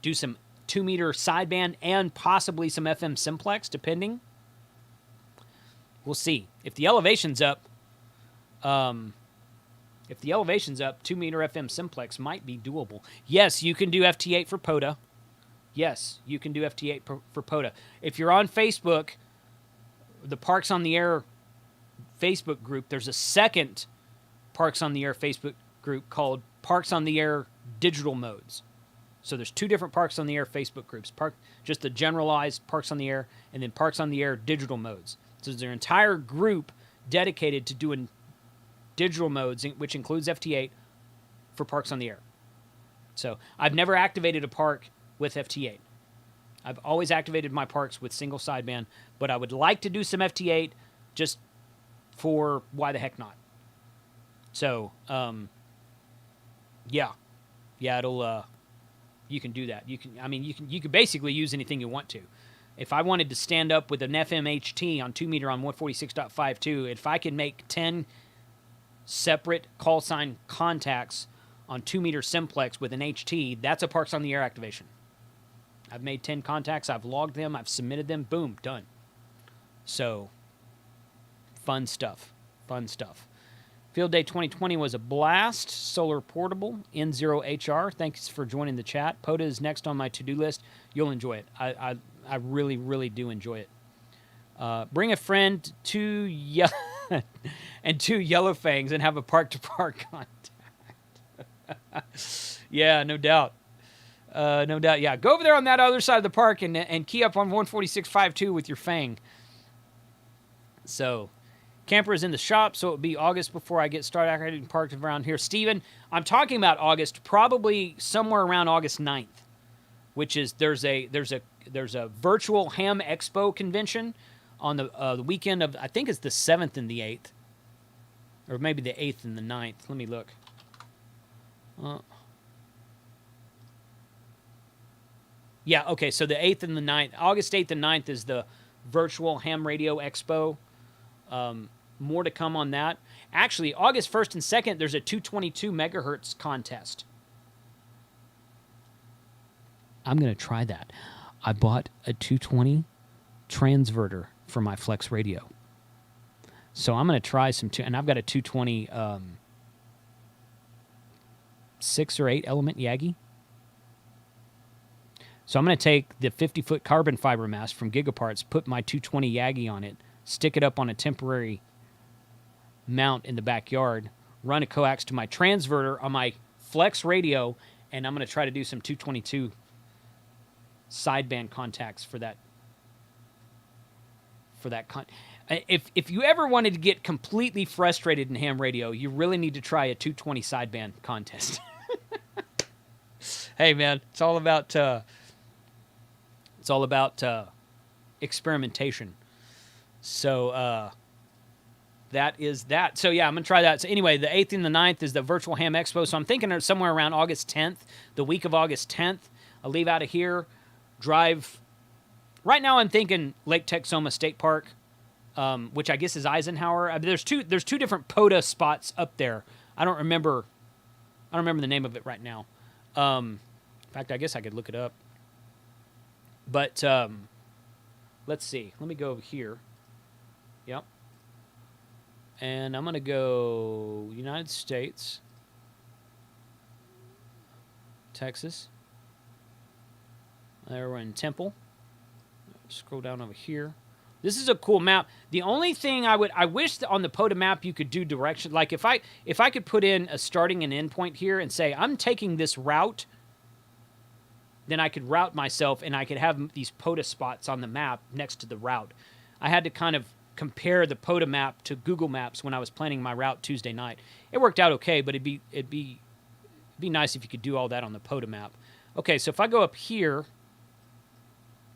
do some 2 meter sideband, and possibly some FM simplex, depending. We'll see. If the elevation's up, 2 meter FM simplex might be doable. Yes, you can do FT8 for POTA. Yes, you can do FT8 for POTA. If you're on Facebook, the Parks on the Air Facebook group, there's a second Parks on the Air Facebook group called Parks on the Air Digital Modes. So there's 2 different Parks on the Air Facebook groups. Just the generalized Parks on the Air, and then Parks on the Air Digital Modes. So there's an entire group dedicated to doing digital modes, which includes FT8 for Parks on the Air. So I've never activated a park with FT8. I've always activated my parks with single sideband, but I would like to do some FT8 just for why the heck not. So, yeah, it'll, you can do that. You can basically use anything you want to. If I wanted to stand up with an FMHT on 2 meter on 146.52, if I can make 10 separate call sign contacts on 2 meter simplex with an HT, that's a Parks on the Air activation. I've made 10 contacts, I've logged them, I've submitted them, boom, done. So, fun stuff. Field Day 2020 was a blast. Solar Portable, N0HR. Thanks for joining the chat. POTA is next on my to-do list. You'll enjoy it. I really, really do enjoy it. Bring a friend, 2 and 2 yellow fangs, and have a park-to-park contact. Yeah, no doubt. No doubt. Yeah, go over there on that other side of the park and key up on 146.52 with your fang. So, camper is in the shop, so it'll be August before I get started activating parked around here. Steven, I'm talking about August, probably somewhere around August 9th, which is there's a virtual Ham Expo convention on the weekend of, I think it's the 7th and the 8th, or maybe the 8th and the 9th. Let me look. Yeah, okay, so the 8th and the 9th, August 8th and 9th is the virtual Ham Radio Expo. More to come on that. Actually, August 1st and 2nd, there's a 222 megahertz contest. I'm going to try that. I bought a 220 transverter for my Flex Radio. So I'm going to try some, and I've got a 220 6 or 8 element Yagi. So I'm going to take the 50-foot carbon fiber mast from Gigaparts, put my 220 Yagi on it, stick it up on a temporary mount in the backyard, run a coax to my transverter on my Flex Radio, and I'm going to try to do some 222 sideband contacts for that. If you ever wanted to get completely frustrated in ham radio, you really need to try a 220 sideband contest. Hey man, it's all about experimentation. So that is that. So yeah, I'm going to try that. So anyway, the 8th and the 9th is the Virtual Ham Expo. So I'm thinking somewhere around August 10th, the week of August 10th. I'll leave out of here, drive. Right now I'm thinking Lake Texoma State Park, which I guess is Eisenhower. There's two different POTA spots up there. I don't remember the name of it right now. In fact, I guess I could look it up. But let's see. Let me go over here. Yep. And I'm going to go United States, Texas. There we're in Temple. Scroll down over here. This is a cool map. The only thing I wish that on the POTA map you could do direction. Like if I could put in a starting and end point here and say, I'm taking this route, then I could route myself and I could have these POTA spots on the map next to the route. I had to kind of compare the POTA map to Google Maps when I was planning my route Tuesday night. It worked out okay, but it'd be nice if you could do all that on the POTA map. Okay, so if I go up here,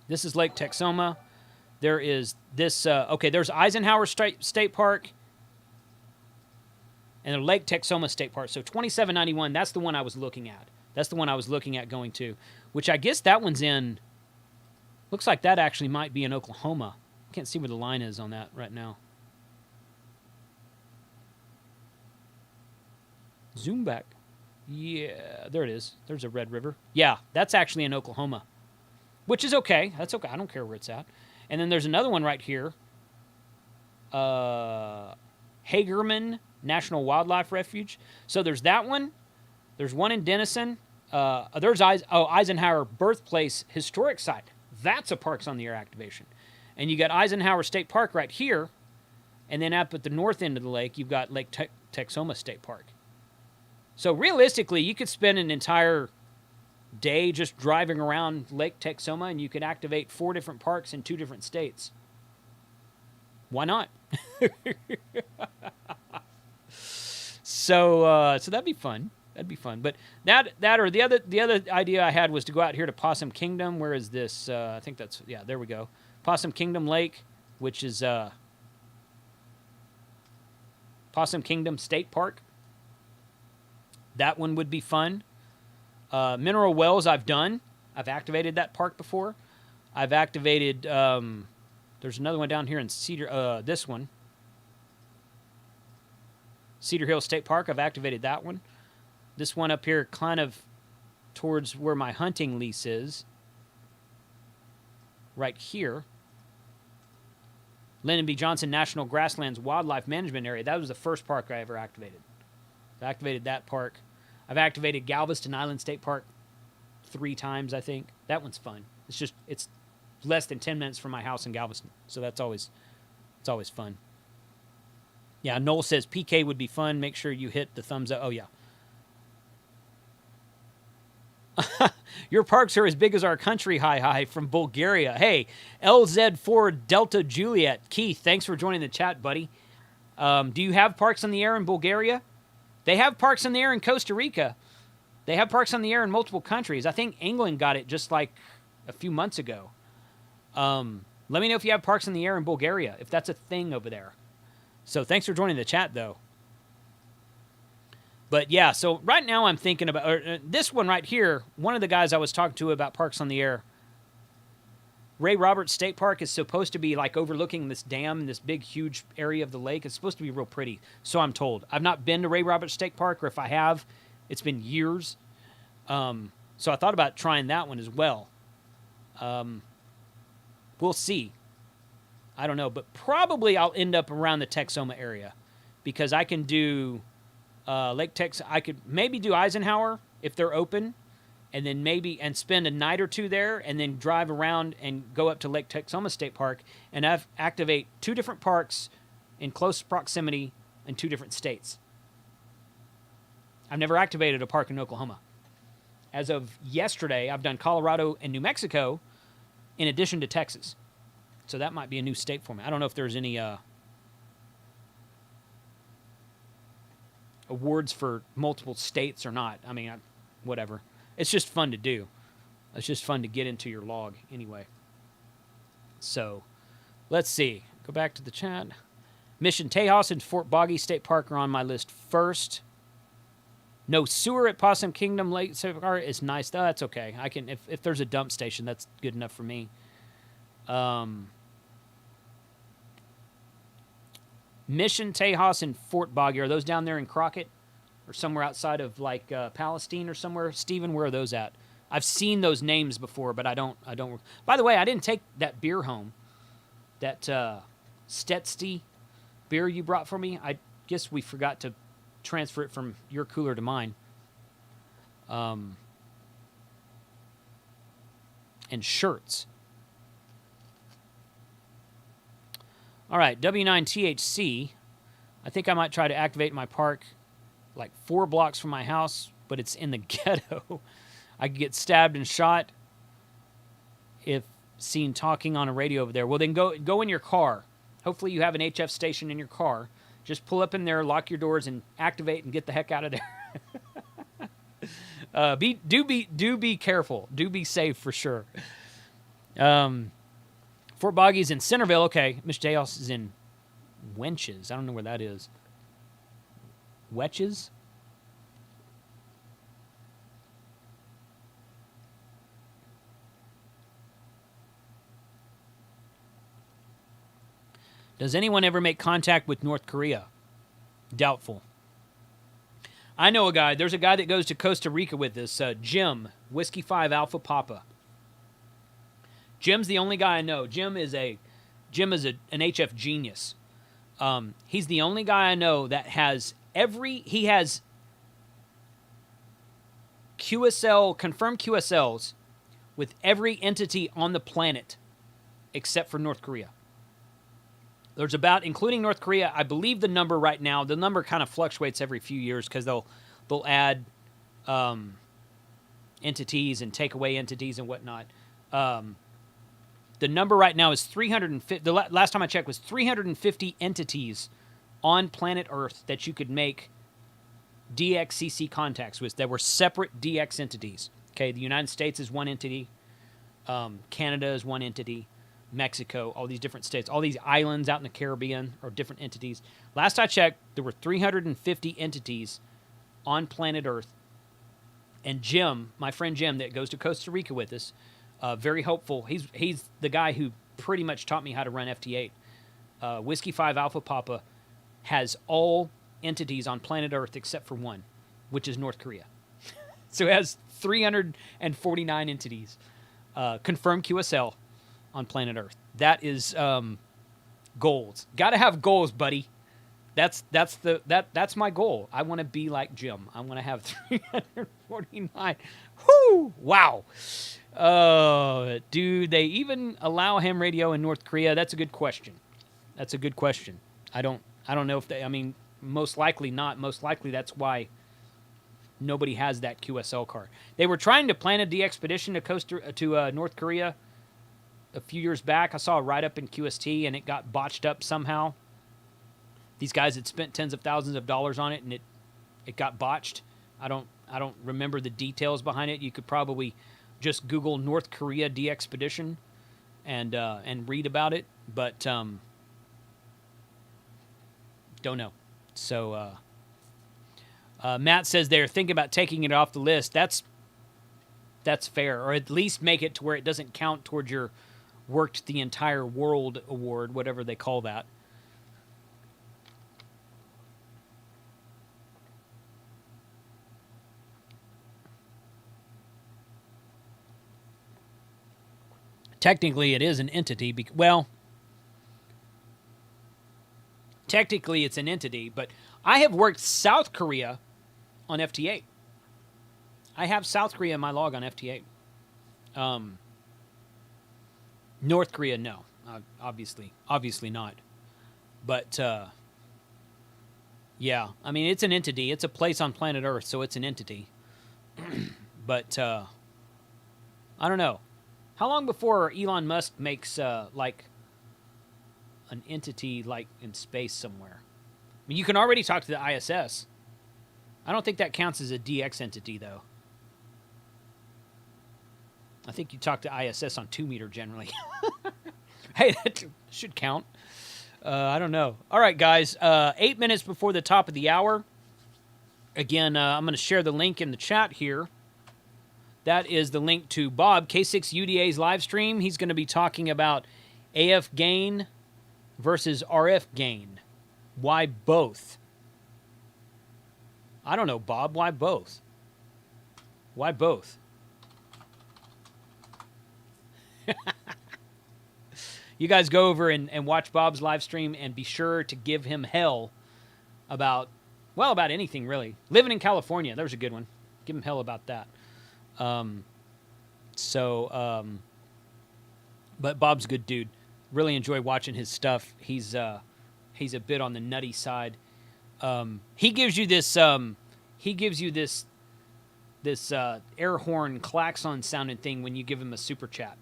This is Lake Texoma. There is this, okay, there's Eisenhower State Park and the Lake Texoma State Park. So 2791, that's the one I was looking at. That's the one I was looking at going to, which I guess that one's in, looks like that actually might be in Oklahoma. I can't see where the line is on that right now. Zoom back. Yeah, there it is. There's a Red River. Yeah, that's actually in Oklahoma, which is okay. That's okay. I don't care where it's at. And then there's another one right here. Hagerman National Wildlife Refuge. So there's that one. There's one in Denison. There's Eisenhower Birthplace Historic Site. That's a Parks on the Air activation. And you got Eisenhower State Park right here. And then up at the north end of the lake, you've got Lake Texoma State Park. So realistically, you could spend an entire day just driving around Lake Texoma, and you could activate 4 different parks in 2 different states. Why not? So that'd be fun. That'd be fun. But that or the other idea I had was to go out here to Possum Kingdom. Where is this? I think that's, yeah, there we go. Possum Kingdom Lake, which is Possum Kingdom State Park. That one would be fun. Mineral Wells I've done. I've activated that park before. I've activated, there's another one down here in Cedar, this one. Cedar Hill State Park, I've activated that one. This one up here kind of towards where my hunting lease is. Right here. Lyndon B. Johnson National Grasslands Wildlife Management Area. That was the first park I ever activated. I've activated that park. I've activated Galveston Island State Park 3 times, I think. That one's fun. It's less than 10 minutes from my house in Galveston, so it's always fun. Yeah, Noel says PK would be fun. Make sure you hit the thumbs up. Oh, yeah. Your parks are as big as our country, hi, from Bulgaria. Hey, LZ4 Delta Juliet. Keith, thanks for joining the chat, buddy. Do you have parks on the air in Bulgaria? They have parks on the air in Costa Rica. They have parks on the air in multiple countries. I think England got it just like a few months ago. Let me know if you have parks on the air in Bulgaria, if that's a thing over there. So thanks for joining the chat, though. But yeah, so right now I'm thinking about this one right here. One of the guys I was talking to about parks on the air, Ray Roberts State Park, is supposed to be like overlooking this dam, this big, huge area of the lake. It's supposed to be real pretty, so I'm told. I've not been to Ray Roberts State Park, or if I have, it's been years. So I thought about trying that one as well. We'll see. I don't know, but probably I'll end up around the Texoma area because I can do Lake Tex. I could maybe do Eisenhower if they're open, and then maybe spend a night or 2 there, and then drive around and go up to Lake Texoma State Park and activate 2 different parks in close proximity in 2 different states. I've never activated a park in Oklahoma. As of yesterday, I've done Colorado and New Mexico in addition to Texas. So that might be a new state for me. I don't know if there's any awards for multiple states or not. I mean, whatever. It's just fun to do. It's just fun to get into your log anyway. So, let's see. Go back to the chat. Mission Tejas and Fort Boggy State Park are on my list first. No sewer at Possum Kingdom Lake State Park is nice. Oh, that's okay. I can if there's a dump station, that's good enough for me. Mission Tejas and Fort Boggy, are those down there in Crockett or somewhere outside of like Palestine or somewhere? Stephen, where are those at? I've seen those names before, but I don't. By the way, I didn't take that beer home. That Stetsty beer you brought for me. I guess we forgot to transfer it from your cooler to mine. And shirts. All right, W9THC. I think I might try to activate my park like 4 blocks from my house, but it's in the ghetto. I could get stabbed and shot if seen talking on a radio over there. Well, then go in your car. Hopefully you have an HF station in your car. Just pull up in there, lock your doors, and activate and get the heck out of there. Do be careful. Do be safe for sure. Fort Boggy's in Centerville. Okay. Mr. Deos is in Wenches. I don't know where that is. Wetches? Does anyone ever make contact with North Korea? Doubtful. I know a guy. There's a guy that goes to Costa Rica with us. Jim, Whiskey 5 Alpha Papa. Jim's the only guy I know. Jim is an HF genius. He's the only guy I know that has he has QSL, confirmed QSLs with every entity on the planet except for North Korea. There's about, including North Korea, I believe the number right now, the number kind of fluctuates every few years because they'll add entities and take away entities and whatnot. The number right now is 350. The last time I checked was 350 entities on planet Earth that you could make DXCC contacts with that were separate DX entities. Okay, the United States is one entity. Canada is one entity. Mexico, all these different states, all these islands out in the Caribbean are different entities. Last I checked, there were 350 entities on planet Earth. And Jim, my friend Jim that goes to Costa Rica with us, very hopeful. He's the guy who pretty much taught me how to run FT8. Whiskey 5 Alpha Papa has all entities on planet Earth except for one, which is North Korea. So it has 349 entities. Confirmed QSL on planet Earth. That is goals. Got to have goals, buddy. That's my goal. I want to be like Jim. I want to have 349. Whoo! Wow. Do they even allow ham radio in North Korea? That's a good question. That's a good question. I don't know if they. I mean, most likely not. Most likely that's why nobody has that QSL card. They were trying to plan a DXpedition to North Korea a few years back. I saw a write-up in QST, and it got botched up somehow. These guys had spent tens of thousands of dollars on it, and it got botched. I don't remember the details behind it. You could probably just Google North Korea DXpedition and read about it, but don't know. So Matt says they're thinking about taking it off the list. That's fair, or at least make it to where it doesn't count towards your worked the entire world award, whatever they call that. Technically, it is an entity. Technically, it's an entity, but I have worked South Korea on FT8. I have South Korea in my log on FT8. North Korea, no. Obviously not. But, yeah. I mean, it's an entity. It's a place on planet Earth, so it's an entity. But, I don't know. How long before Elon Musk makes, like, an entity, like, in space somewhere? I mean, you can already talk to the ISS. I don't think that counts as a DX entity, though. I think you talk to ISS on 2 meter generally. Hey, that should count. I don't know. All right, guys. 8 minutes before the top of the hour. Again, I'm going to share the link in the chat here. That is the link to Bob, K6UDA's live stream. He's going to be talking about AF gain versus RF gain. Why both? I don't know, Bob. Why both? Why both? You guys go over and watch Bob's live stream and be sure to give him hell about anything, really. Living in California, there's a good one. Give him hell about that. But Bob's a good dude. Really enjoy watching his stuff. He's a bit on the nutty side. He gives you this air horn klaxon sounding thing when you give him a super chat.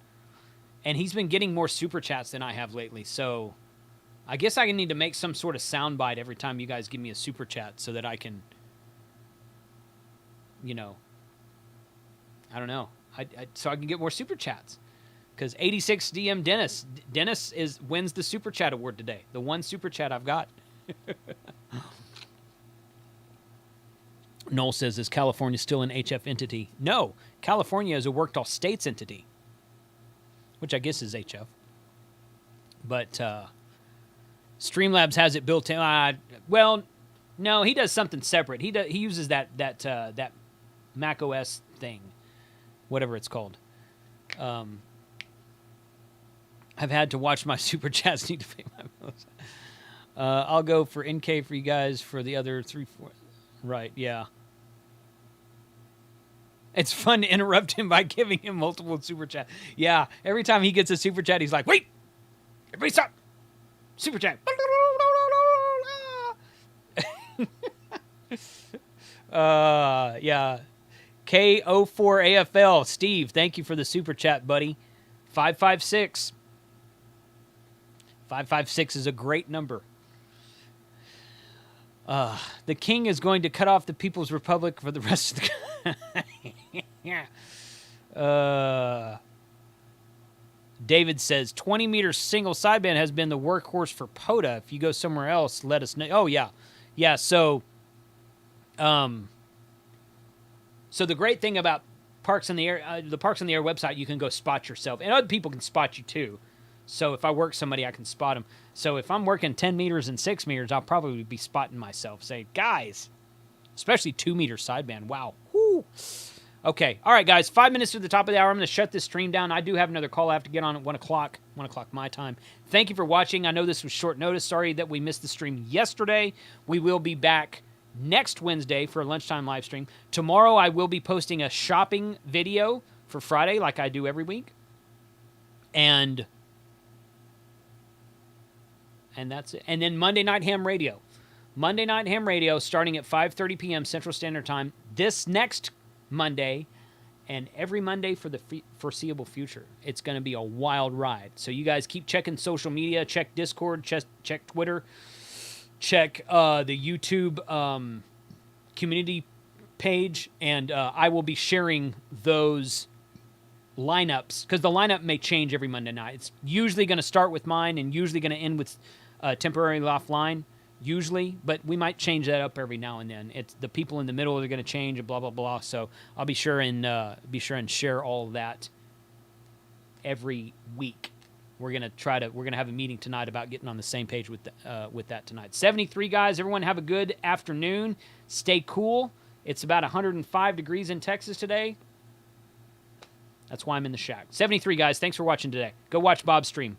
And he's been getting more super chats than I have lately. So I guess I need to make some sort of soundbite every time you guys give me a super chat so that I can, I don't know. So I can get more super chats. because 86 DM Dennis. Dennis wins the Super Chat award today. The one Super Chat I've got. Noel says, is California still an HF entity? No. California is a worked all states entity, which I guess is HF. But Streamlabs has it built in. Well, no, he does something separate. He uses that Mac OS thing, whatever it's called. I've had to watch my Super Chats need to pay my bills. I'll go for NK for you guys for the other 3, 4. Right, yeah. It's fun to interrupt him by giving him multiple Super Chats. Yeah, every time he gets a Super Chat, he's like, wait! Everybody stop! Super Chat! Yeah. K04AFL. Steve, thank you for the Super Chat, buddy. 556. 556 is a great number. The king is going to cut off the People's Republic for the rest of the... David says, 20 meter single sideband has been the workhorse for POTA. If you go somewhere else, let us know. Oh, yeah. Yeah, so the great thing about Parks in the Air, the Parks in the Air website, you can go spot yourself. And other people can spot you, too. So if I work somebody, I can spot them. So if I'm working 10 meters and 6 meters, I'll probably be spotting myself. Say, guys, especially 2 meter sideband. Wow. Whoo. Okay. All right, guys. 5 minutes to the top of the hour. I'm going to shut this stream down. I do have another call I have to get on at 1 o'clock. 1 o'clock my time. Thank you for watching. I know this was short notice. Sorry that we missed the stream yesterday. We will be back next Wednesday for a lunchtime live stream. Tomorrow I will be posting a shopping video for Friday like I do every week. And that's it. And then Monday Night Ham Radio. Monday Night Ham Radio starting at 5:30 p.m. Central Standard Time this next Monday and every Monday for the foreseeable future. It's going to be a wild ride. So you guys keep checking social media, check Discord, check Twitter, check the YouTube community page, and I will be sharing those lineups because the lineup may change every Monday night. It's usually going to start with mine and usually going to end with Temporarily Offline, usually, but we might change that up every now and then. It's the people in the middle are going to change and blah blah blah. So I'll be sure and share all of that every week. We're gonna have a meeting tonight about getting on the same page with that tonight. 73 guys, everyone have a good afternoon. Stay cool. It's about 105 degrees in Texas today. That's why I'm in the shack. 73 guys, thanks for watching today. Go watch Bob's stream.